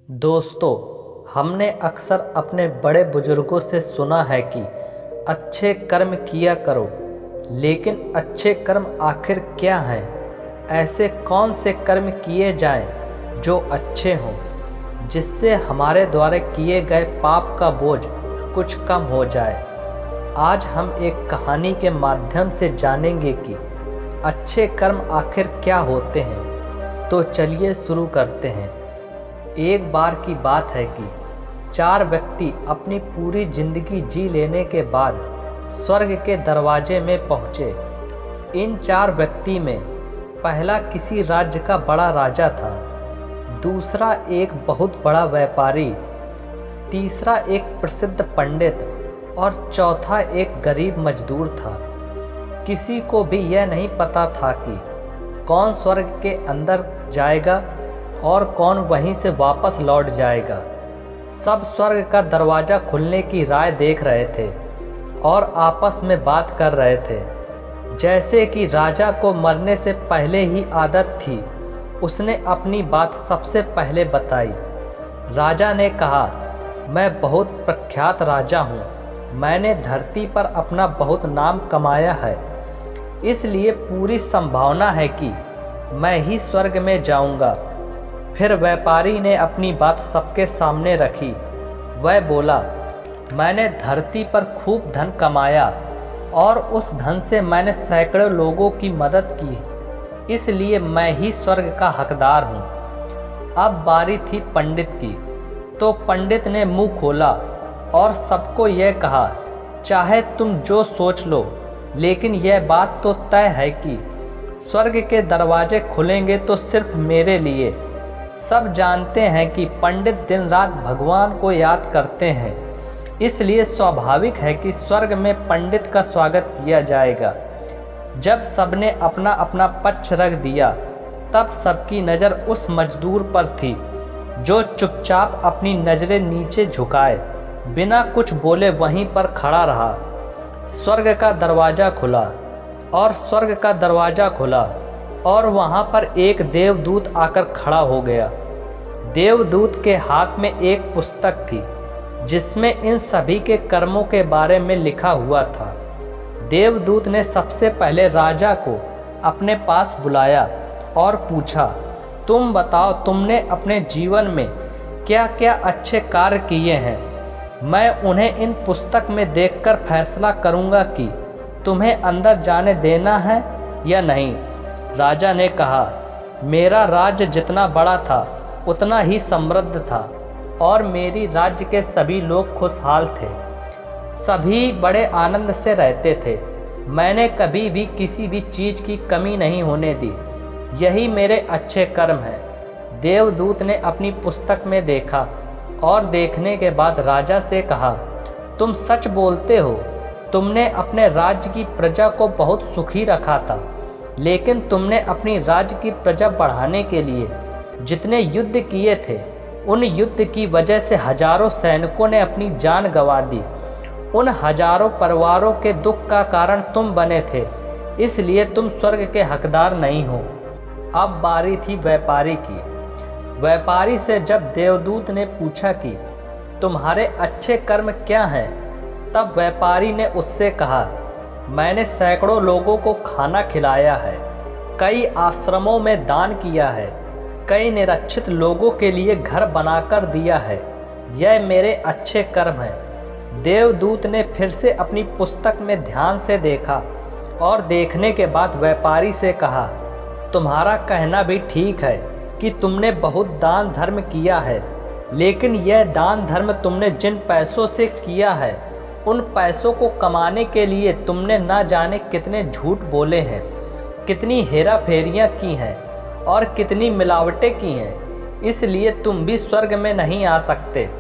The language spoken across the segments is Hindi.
दोस्तों, हमने अक्सर अपने बड़े बुजुर्गों से सुना है कि अच्छे कर्म किया करो। लेकिन अच्छे कर्म आखिर क्या हैं? ऐसे कौन से कर्म किए जाएं जो अच्छे हों, जिससे हमारे द्वारा किए गए पाप का बोझ कुछ कम हो जाए? आज हम एक कहानी के माध्यम से जानेंगे कि अच्छे कर्म आखिर क्या होते हैं। तो चलिए शुरू करते हैं। एक बार की बात है कि 4 व्यक्ति अपनी पूरी जिंदगी जी लेने के बाद स्वर्ग के दरवाजे में पहुँचे। इन 4 व्यक्ति में पहला किसी राज्य का बड़ा राजा था, दूसरा एक बहुत बड़ा व्यापारी, तीसरा एक प्रसिद्ध पंडित और चौथा एक गरीब मजदूर था। किसी को भी यह नहीं पता था कि कौन स्वर्ग के अंदर जाएगा और कौन वहीं से वापस लौट जाएगा। सब स्वर्ग का दरवाज़ा खुलने की राह देख रहे थे और आपस में बात कर रहे थे। जैसे कि राजा को मरने से पहले ही आदत थी, उसने अपनी बात सबसे पहले बताई। राजा ने कहा, मैं बहुत प्रख्यात राजा हूँ। मैंने धरती पर अपना बहुत नाम कमाया है, इसलिए पूरी संभावना है कि मैं ही स्वर्ग में जाऊँगा। फिर व्यापारी ने अपनी बात सबके सामने रखी। वह बोला, मैंने धरती पर खूब धन कमाया और उस धन से मैंने सैकड़ों लोगों की मदद की, इसलिए मैं ही स्वर्ग का हकदार हूँ। अब बारी थी पंडित की, तो पंडित ने मुंह खोला और सबको यह कहा, चाहे तुम जो सोच लो, लेकिन यह बात तो तय है कि स्वर्ग के दरवाजे खुलेंगे तो सिर्फ मेरे लिए। सब जानते हैं कि पंडित दिन रात भगवान को याद करते हैं, इसलिए स्वाभाविक है कि स्वर्ग में पंडित का स्वागत किया जाएगा। जब सबने अपना अपना पक्ष रख दिया, तब सबकी नज़र उस मजदूर पर थी जो चुपचाप अपनी नज़रें नीचे झुकाए बिना कुछ बोले वहीं पर खड़ा रहा। स्वर्ग का दरवाज़ा खुला और वहाँ पर एक देवदूत आकर खड़ा हो गया। देवदूत के हाथ में एक पुस्तक थी जिसमें इन सभी के कर्मों के बारे में लिखा हुआ था। देवदूत ने सबसे पहले राजा को अपने पास बुलाया और पूछा, तुम बताओ, तुमने अपने जीवन में क्या क्या अच्छे कार्य किए हैं? मैं उन्हें इन पुस्तक में देखकर फैसला करूंगा कि तुम्हें अंदर जाने देना है या नहीं। राजा ने कहा, मेरा राज्य जितना बड़ा था उतना ही समृद्ध था और मेरी राज्य के सभी लोग खुशहाल थे। सभी बड़े आनंद से रहते थे। मैंने कभी भी किसी भी चीज़ की कमी नहीं होने दी। यही मेरे अच्छे कर्म हैं। देवदूत ने अपनी पुस्तक में देखा और देखने के बाद राजा से कहा, तुम सच बोलते हो। तुमने अपने राज्य की प्रजा को बहुत सुखी रखा था, लेकिन तुमने अपनी राज्य की प्रजा बढ़ाने के लिए जितने युद्ध किए थे, उन युद्ध की वजह से हजारों सैनिकों ने अपनी जान गंवा दी। उन हजारों परिवारों के दुख का कारण तुम बने थे, इसलिए तुम स्वर्ग के हकदार नहीं हो। अब बारी थी व्यापारी की। व्यापारी से जब देवदूत ने पूछा कि तुम्हारे अच्छे कर्म क्या हैं, तब व्यापारी ने उससे कहा, मैंने सैकड़ों लोगों को खाना खिलाया है, कई आश्रमों में दान किया है, कई निरक्षित लोगों के लिए घर बनाकर दिया है। यह मेरे अच्छे कर्म हैं। देवदूत ने फिर से अपनी पुस्तक में ध्यान से देखा और देखने के बाद व्यापारी से कहा, तुम्हारा कहना भी ठीक है कि तुमने बहुत दान धर्म किया है, लेकिन यह दान धर्म तुमने जिन पैसों से किया है, उन पैसों को कमाने के लिए तुमने ना जाने कितने झूठ बोले हैं, कितनी हेरा फेरियाँ की हैं और कितनी मिलावटें की हैं, इसलिए तुम भी स्वर्ग में नहीं आ सकते।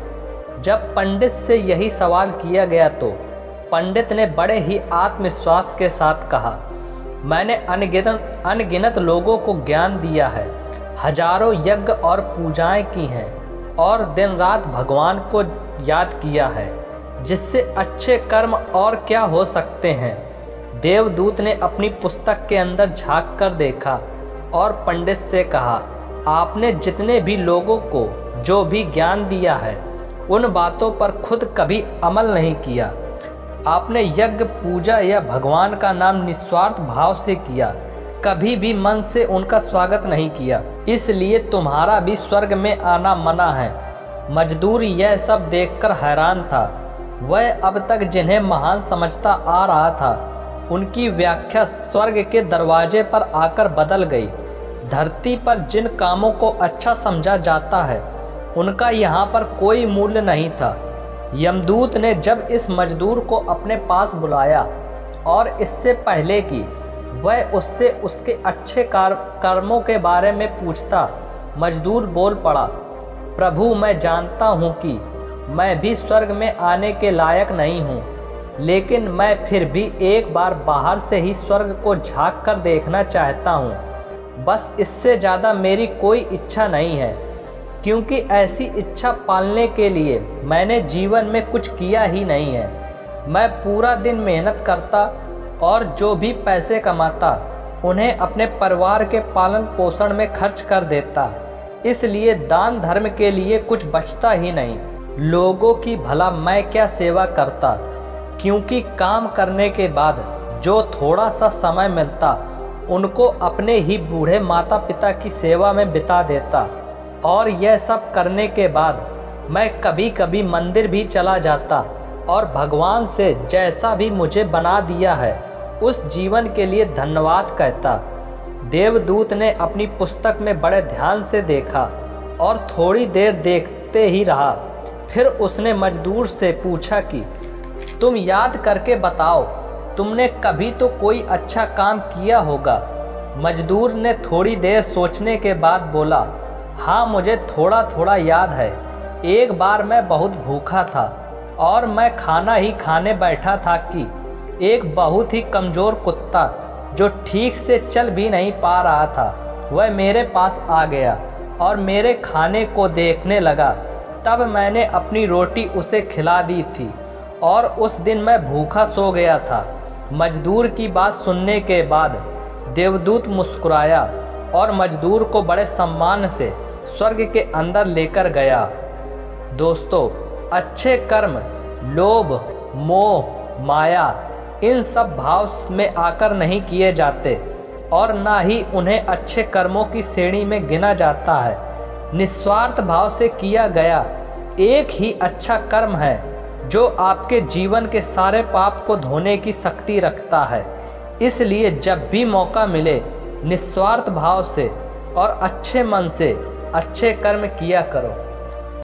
जब पंडित से यही सवाल किया गया तो पंडित ने बड़े ही आत्मविश्वास के साथ कहा, मैंने अनगिनत लोगों को ज्ञान दिया है, हजारों यज्ञ और पूजाएं की हैं और दिन रात भगवान को याद किया है, जिससे अच्छे कर्म और क्या हो सकते हैं। देवदूत ने अपनी पुस्तक के अंदर झांक कर देखा और पंडित से कहा, आपने जितने भी लोगों को जो भी ज्ञान दिया है उन बातों पर खुद कभी अमल नहीं किया। आपने यज्ञ, पूजा या भगवान का नाम निस्वार्थ भाव से किया, कभी भी मन से उनका स्वागत नहीं किया, इसलिए तुम्हारा भी स्वर्ग में आना मना है। मजदूर यह सब देखकर हैरान था। वह अब तक जिन्हें महान समझता आ रहा था, उनकी व्याख्या स्वर्ग के दरवाजे पर आकर बदल गई। धरती पर जिन कामों को अच्छा समझा जाता है, उनका यहाँ पर कोई मूल्य नहीं था। यमदूत ने जब इस मजदूर को अपने पास बुलाया और इससे पहले कि वह उससे उसके अच्छे कर्मों के बारे में पूछता, मजदूर बोल पड़ा, प्रभु, मैं जानता हूँ कि मैं भी स्वर्ग में आने के लायक नहीं हूँ, लेकिन मैं फिर भी एक बार बाहर से ही स्वर्ग को झांक कर देखना चाहता हूँ। बस इससे ज़्यादा मेरी कोई इच्छा नहीं है, क्योंकि ऐसी इच्छा पालने के लिए मैंने जीवन में कुछ किया ही नहीं है। मैं पूरा दिन मेहनत करता और जो भी पैसे कमाता उन्हें अपने परिवार के पालन पोषण में खर्च कर देता, इसलिए दान धर्म के लिए कुछ बचता ही नहीं। लोगों की भला मैं क्या सेवा करता, क्योंकि काम करने के बाद जो थोड़ा सा समय मिलता उनको अपने ही बूढ़े माता पिता की सेवा में बिता देता। और यह सब करने के बाद मैं कभी कभी मंदिर भी चला जाता और भगवान से जैसा भी मुझे बना दिया है उस जीवन के लिए धन्यवाद कहता। देवदूत ने अपनी पुस्तक में बड़े ध्यान से देखा और थोड़ी देर देखते ही रहा। फिर उसने मजदूर से पूछा कि तुम याद करके बताओ, तुमने कभी तो कोई अच्छा काम किया होगा। मजदूर ने थोड़ी देर सोचने के बाद बोला, हाँ, मुझे थोड़ा थोड़ा याद है। एक बार मैं बहुत भूखा था और मैं खाना ही खाने बैठा था कि एक बहुत ही कमज़ोर कुत्ता जो ठीक से चल भी नहीं पा रहा था, वह मेरे पास आ गया और मेरे खाने को देखने लगा। तब मैंने अपनी रोटी उसे खिला दी थी और उस दिन मैं भूखा सो गया था। मजदूर की बात सुनने के बाद देवदूत मुस्कुराया और मजदूर को बड़े सम्मान से स्वर्ग के अंदर लेकर गया। दोस्तों, अच्छे कर्म लोभ, मोह, माया इन सब भाव में आकर नहीं किए जाते और ना ही उन्हें अच्छे कर्मों की श्रेणी में गिना जाता है। निस्वार्थ भाव से किया गया एक ही अच्छा कर्म है जो आपके जीवन के सारे पाप को धोने की शक्ति रखता है। इसलिए जब भी मौका मिले निस्वार्थ भाव से और अच्छे मन से अच्छे कर्म किया करो।